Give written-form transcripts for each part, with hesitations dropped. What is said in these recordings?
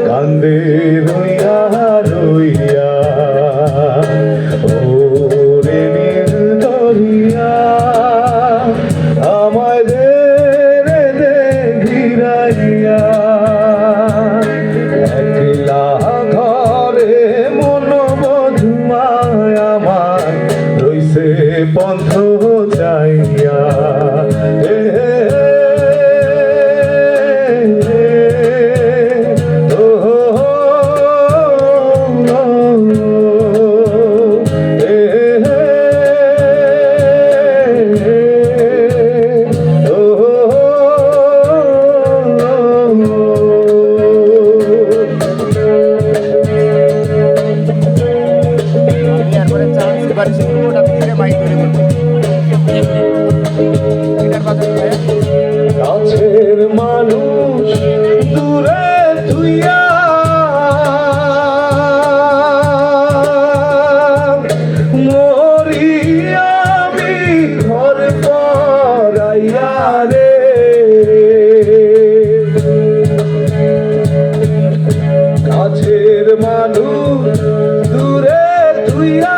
কান্দে রইয়া রইয়া ওরে নীল দরিয়া আমায় দে রে দে ঘিরাইয়া একলা ঘরে মন বধুয়ায় আমার রইছে পন্থ চাইয়া কাছের মানুষ দূরে তুইয়া মরি আমি ঘর পরাইয়া রে কাছের মানুষ দূরে তুইয়া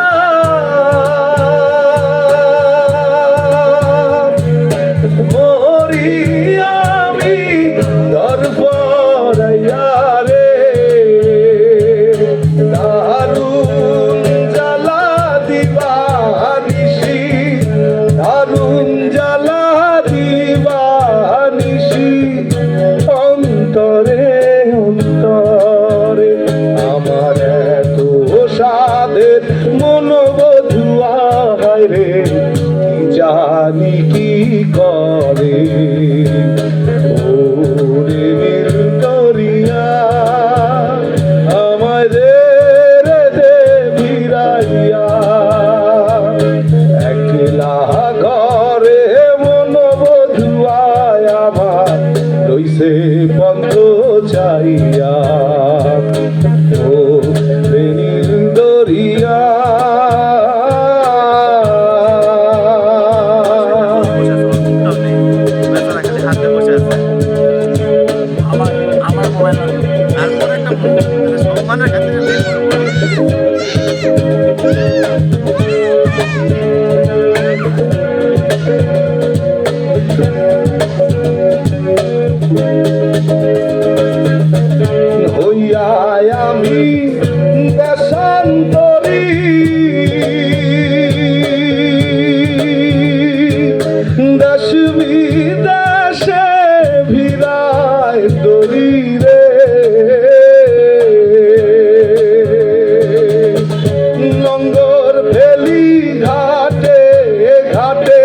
জানি কি করে ওরে নীল দরিয়া আমায় দে রে দে ভিড়াইয়া একলা ঘরে মন বধুয়ায় আমার রইছে পন্থ চাইয়া ওরে নীল দরিয়া হইয়া আমি দেশান্তরী দেশ বিদেশে ভিড়ায় দরি রে লঙ্গর ফেলি ঘাটে ঘাটে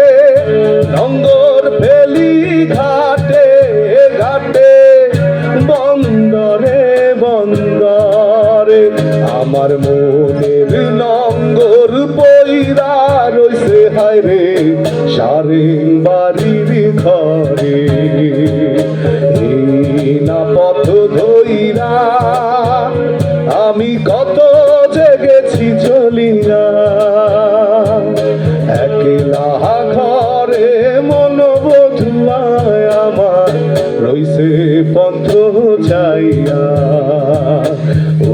লঙ্গর ফেলি ঘাটে ঘাটে বন্দরে বন্দরে আমার মনের লঙ্গর পইরা রইছে হায় রে সারেং বাড়ির ঘরে না পথ ধইরা আমি কত জেগেছি চলিয়া একলা ঘরে মন বধুয়ায় আমার রইছে পন্থ চাইয়া ও